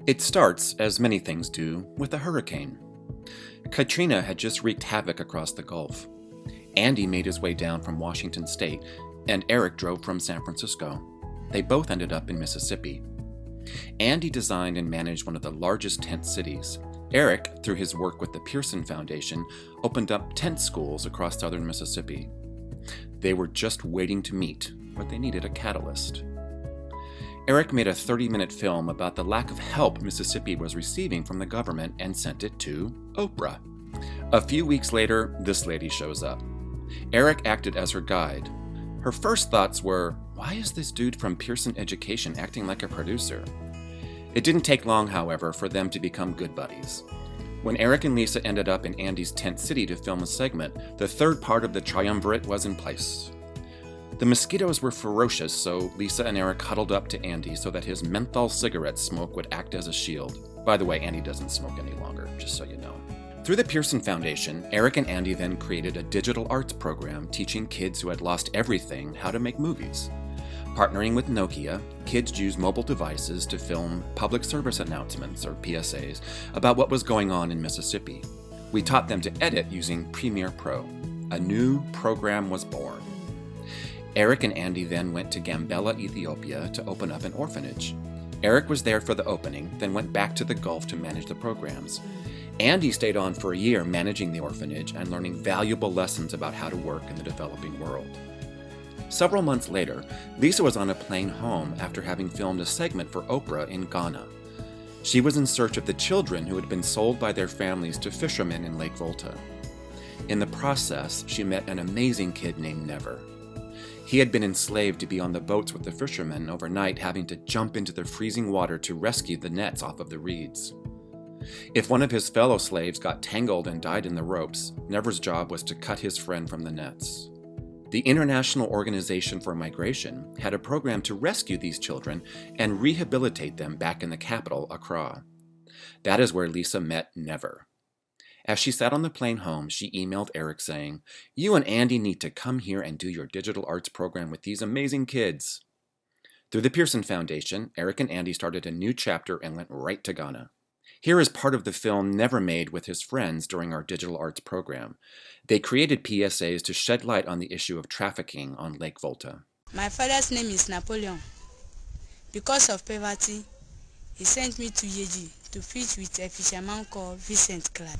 It starts, as many things do, with a hurricane. Katrina had just wreaked havoc across the Gulf. Andy made his way down from Washington State, and Erik drove from San Francisco. They both ended up in Mississippi. Andy designed and managed one of the largest tent cities. Erik, through his work with the Pearson Foundation, opened up tent schools across southern Mississippi. They were just waiting to meet, but they needed a catalyst. Erik made a 30-minute film about the lack of help Mississippi was receiving from the government and sent it to Oprah. A few weeks later, this lady shows up. Erik acted as her guide. Her first thoughts were, why is this dude from Pearson Education acting like a producer? It didn't take long, however, for them to become good buddies. When Erik and Lisa ended up in Andy's tent city to film a segment, the third part of the triumvirate was in place. The mosquitoes were ferocious, so Lisa and Erik huddled up to Andy so that his menthol cigarette smoke would act as a shield. By the way, Andy doesn't smoke any longer, just so you know. Through the Pearson Foundation, Erik and Andy then created a digital arts program teaching kids who had lost everything how to make movies. Partnering with Nokia, kids used mobile devices to film public service announcements, or PSAs, about what was going on in Mississippi. We taught them to edit using Premiere Pro. A new program was born. Erik and Andy then went to Gambella, Ethiopia to open up an orphanage. Erik was there for the opening, then went back to the Gulf to manage the programs. Andy stayed on for a year managing the orphanage and learning valuable lessons about how to work in the developing world. Several months later, Lisa was on a plane home after having filmed a segment for Oprah in Ghana. She was in search of the children who had been sold by their families to fishermen in Lake Volta. In the process, she met an amazing kid named Never. He had been enslaved to be on the boats with the fishermen overnight, having to jump into the freezing water to rescue the nets off of the reeds. If one of his fellow slaves got tangled and died in the ropes, Never's job was to cut his friend from the nets. The International Organization for Migration had a program to rescue these children and rehabilitate them back in the capital, Accra. That is where Lisa met Never. As she sat on the plane home, she emailed Erik saying, "You and Andy need to come here and do your digital arts program with these amazing kids." Through the Pearson Foundation, Erik and Andy started a new chapter and went right to Ghana. Here is part of the film Never made with his friends during our digital arts program. They created PSAs to shed light on the issue of trafficking on Lake Volta. My father's name is Napoleon. Because of poverty, he sent me to Yeji to fish with a fisherman called Vincent Clark.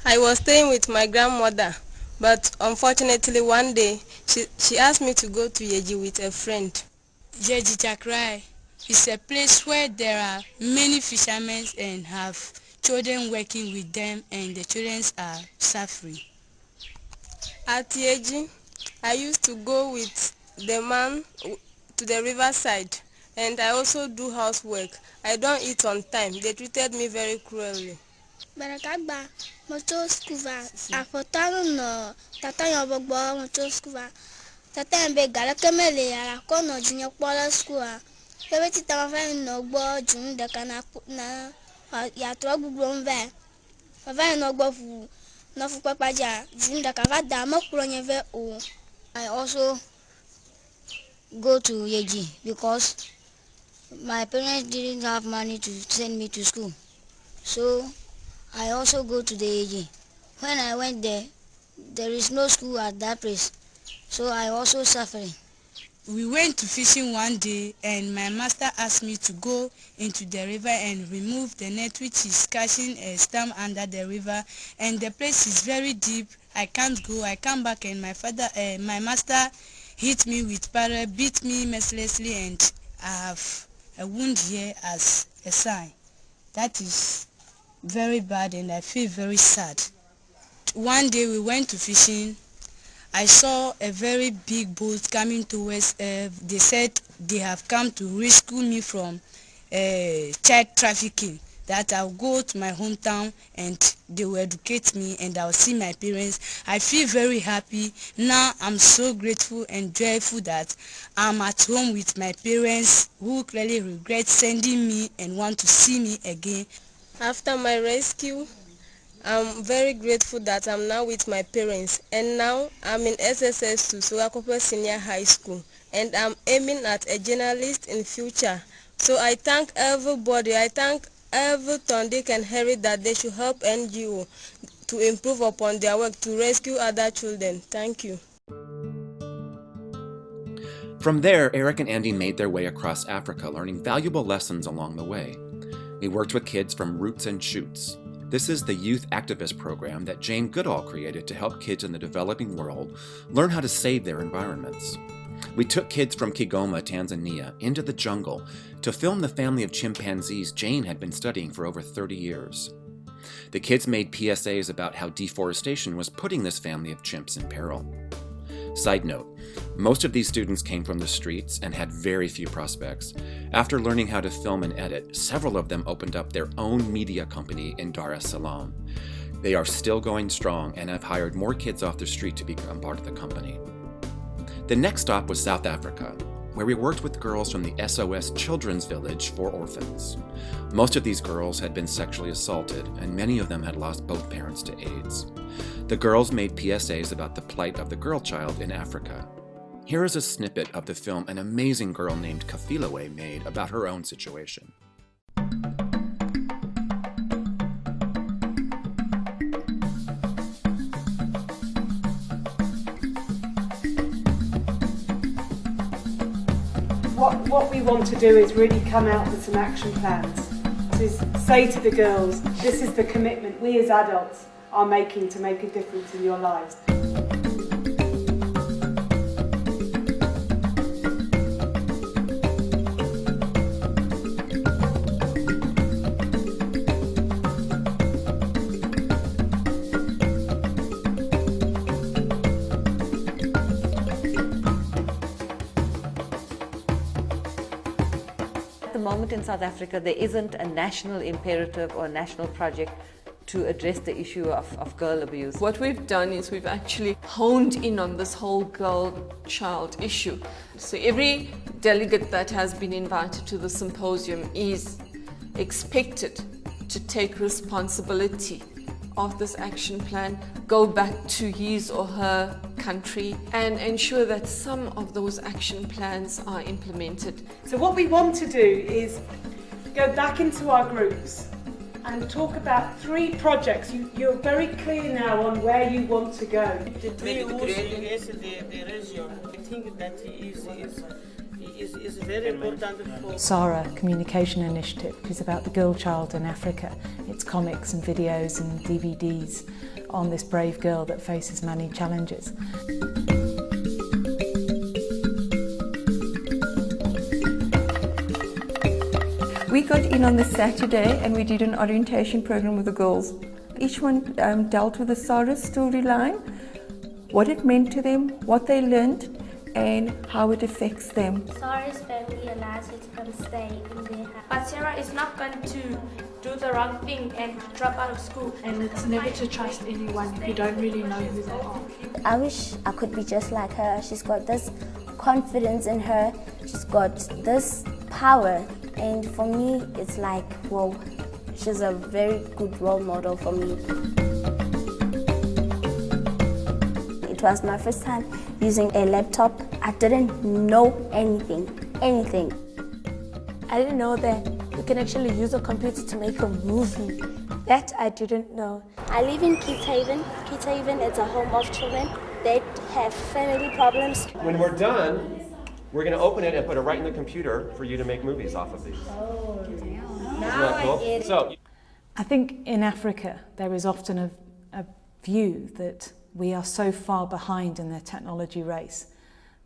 I was staying with my grandmother, but unfortunately one day she asked me to go to Yeji with a friend. Yeji Chakrai is a place where there are many fishermen and have children working with them, and the children are suffering. At Yeji, I used to go with the man to the riverside, and I also do housework. I don't eat on time. They treated me very cruelly. Barakaba, moto skuva, afotano no, tata yobogbo moto skuva. Tata mbe gala kemele ala kono jinyo pola skuva. Bebe ti tama fa no gbo jun de kana na ya tro gbugbo nve. Fa no gbo fu no fu papaja jun de ka va da mo kuro nye ve o. I also go to Yeji because my parents didn't have money to send me to school. So I also go to the Yeji. When I went there, there is no school at that place. So I also suffering. We went to fishing one day, and my master asked me to go into the river and remove the net which is catching a stump under the river, and the place is very deep. I can't go. I come back, and my master hit me with barrel, beat me mercilessly, and I have a wound here as a sign. That is very bad, and I feel very sad. One day we went to fishing. I saw a very big boat coming towards. They said they have come to rescue me from child trafficking. That I'll go to my hometown and they will educate me and I'll see my parents. I feel very happy. Now I'm so grateful and joyful that I'm at home with my parents who clearly regret sending me and want to see me again. After my rescue, I'm very grateful that I'm now with my parents, and now I'm in SSS2 Sogakope Senior High School, and I'm aiming at a journalist in future. So I thank everybody. I thank every Tom, Dick and Harry that they should help NGO to improve upon their work to rescue other children. Thank you. From there, Erik and Andy made their way across Africa, learning valuable lessons along the way. We worked with kids from Roots and Shoots. This is the youth activist program that Jane Goodall created to help kids in the developing world learn how to save their environments. We took kids from Kigoma, Tanzania, into the jungle to film the family of chimpanzees Jane had been studying for over 30 years. The kids made PSAs about how deforestation was putting this family of chimps in peril. Side note, most of these students came from the streets and had very few prospects. After learning how to film and edit, several of them opened up their own media company in Dar es Salaam. They are still going strong and have hired more kids off the street to become part of the company. The next stop was South Africa, where we worked with girls from the SOS Children's Village for orphans. Most of these girls had been sexually assaulted, and many of them had lost both parents to AIDS. The girls made PSAs about the plight of the girl child in Africa. Here is a snippet of the film an amazing girl named Kafilawe made about her own situation. What we want to do is really come out with some action plans to say to the girls, this is the commitment we as adults are making to make a difference in your lives. At the moment in South Africa, there isn't a national imperative or a national project to address the issue of girl abuse. What we've done is we've actually honed in on this whole girl-child issue. So every delegate that has been invited to the symposium is expected to take responsibility of this action plan, go back to his or her country and ensure that some of those action plans are implemented. So what we want to do is go back into our groups and talk about 3 projects. You're very clear now on where you want to go. The region, I think that is very important for SARA Communication Initiative, which is about the girl child in Africa. It's comics and videos and DVDs on this brave girl that faces many challenges. We got in on the Saturday and we did an orientation program with the girls. Each one dealt with the SARA storyline, what it meant to them, what they learned, and how it affects them. Sarah's family allows her to come stay in their house. But Sarah is not going to do the wrong thing and drop out of school. And it's never to trust anyone if you don't really know who they are. I wish I could be just like her. She's got this confidence in her. She's got this power. And for me, it's like, whoa, she's a very good role model for me. It was my first time using a laptop. I didn't know anything. I didn't know that we can actually use a computer to make a movie. That I didn't know. I live in Kidshaven. Kidshaven is a home of children that have family problems. When we're done, we're going to open it and put it right in the computer for you to make movies off of these. Oh, Isn't that cool? So, I think in Africa there is often a view that we are so far behind in the technology race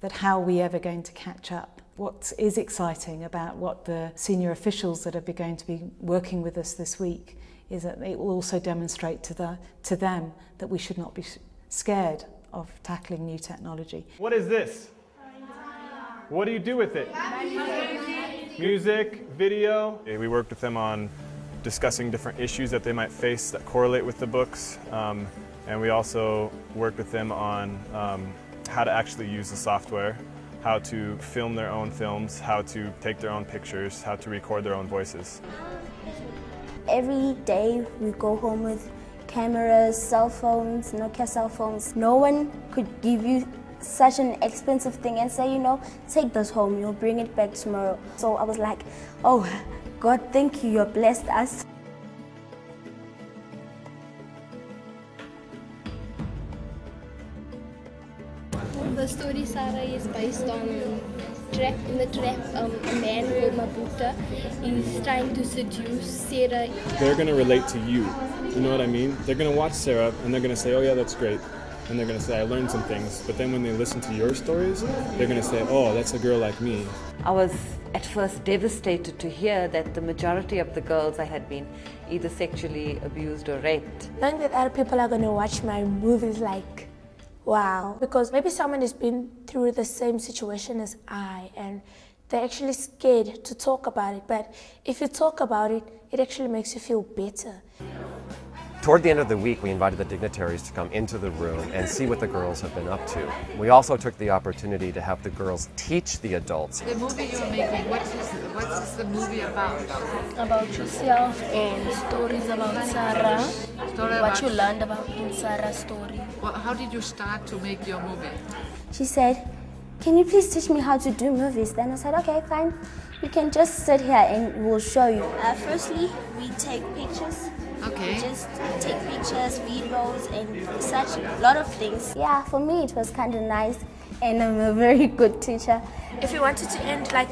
that how are we ever going to catch up? What is exciting about what the senior officials that are going to be working with us this week is that it will also demonstrate to them that we should not be scared of tackling new technology. What is this? What do you do with it? Music, video. We worked with them on discussing different issues that they might face that correlate with the books. And we also worked with them on how to actually use the software, how to film their own films, how to take their own pictures, how to record their own voices. Every day we go home with cameras, cell phones, Nokia cell phones. No one could give you such an expensive thing and say, you know, take this home, you'll bring it back tomorrow. So I was like, oh, God, thank you, you're blessed us. The story Sarah is based on a man called Mabuta is trying to seduce Sarah. They're going to relate to you. You know what I mean? They're going to watch Sarah and they're going to say, oh yeah, that's great. And they're going to say, I learned some things. But then when they listen to your stories, they're going to say, oh, that's a girl like me. I was at first devastated to hear that the majority of the girls I had been either sexually abused or raped. Knowing that other people are going to watch my movies like, wow. Because maybe someone has been through the same situation as I and they're actually scared to talk about it. But if you talk about it, it actually makes you feel better. Toward the end of the week, we invited the dignitaries to come into the room and see what the girls have been up to. We also took the opportunity to have the girls teach the adults. The movie you're making, what is the movie about? About yourself and stories about Sarah. What you learned about in Sarah's story. Well, how did you start to make your movie? She said, can you please teach me how to do movies? Then I said, okay, fine. You can just sit here and we'll show you. Firstly, we take pictures. Okay. We just take pictures, videos, and such a lot of things. Yeah, for me it was kind of nice, and I'm a very good teacher. If you wanted to end like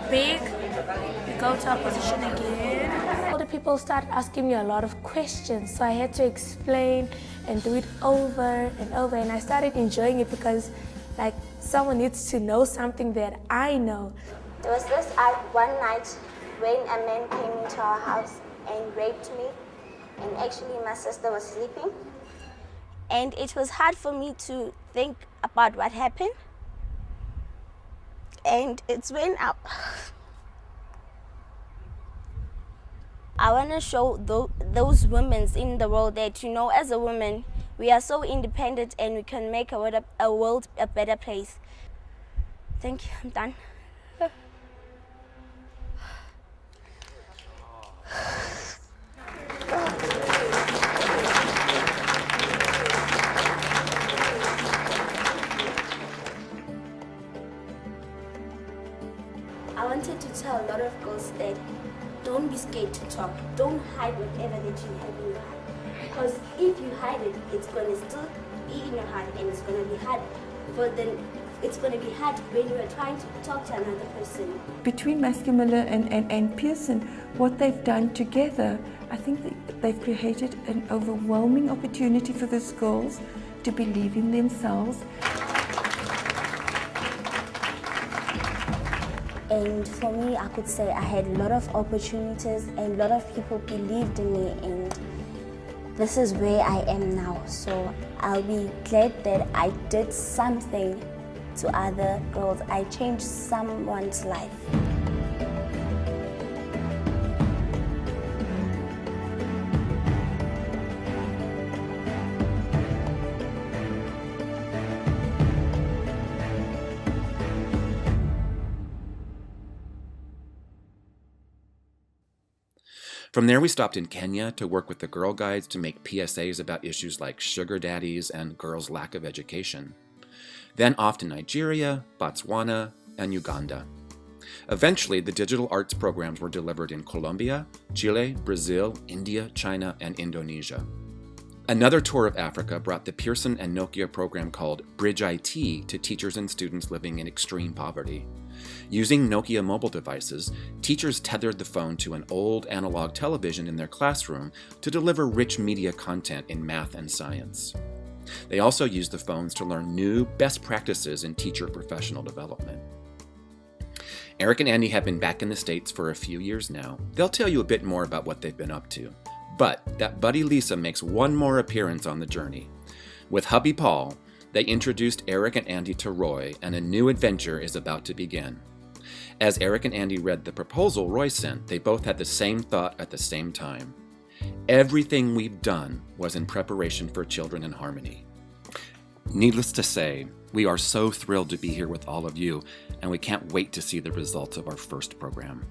big, you go to our position again. All the people started asking me a lot of questions, so I had to explain and do it over and over, and I started enjoying it because like someone needs to know something that I know. There was this one night when a man came into our house and raped me. And actually my sister was sleeping. And it was hard for me to think about what happened. And it's when I want to show those women in the world that, you know, as a woman, we are so independent and we can make a world a better place. Thank you, I'm done. I wanted to tell a lot of girls that don't be scared to talk. Don't hide whatever that you have in your heart. Because if you hide it, it's going to still be in your heart and it's going to be hard. But then it's going to be hard when you are trying to talk to another person. Between Matthew Miller and Pearson, what they've done together, I think they've created an overwhelming opportunity for these girls to believe in themselves. And for me, I could say I had a lot of opportunities and a lot of people believed in me, and this is where I am now. So I'll be glad that I did something to other girls. I changed someone's life. From there, we stopped in Kenya to work with the Girl Guides to make PSAs about issues like sugar daddies and girls' lack of education. Then off to Nigeria, Botswana, and Uganda. Eventually, the digital arts programs were delivered in Colombia, Chile, Brazil, India, China, and Indonesia. Another tour of Africa brought the Pearson and Nokia program called Bridge IT to teachers and students living in extreme poverty. Using Nokia mobile devices, teachers tethered the phone to an old analog television in their classroom to deliver rich media content in math and science. They also used the phones to learn new best practices in teacher professional development. Erik and Andy have been back in the States for a few years now. They'll tell you a bit more about what they've been up to. But that buddy Lisa makes one more appearance on the journey. With hubby Paul, they introduced Erik and Andy to Roy, and a new adventure is about to begin. As Erik and Andy read the proposal Roy sent, they both had the same thought at the same time. Everything we've done was in preparation for Children in Harmony. Needless to say, we are so thrilled to be here with all of you, and we can't wait to see the results of our first program.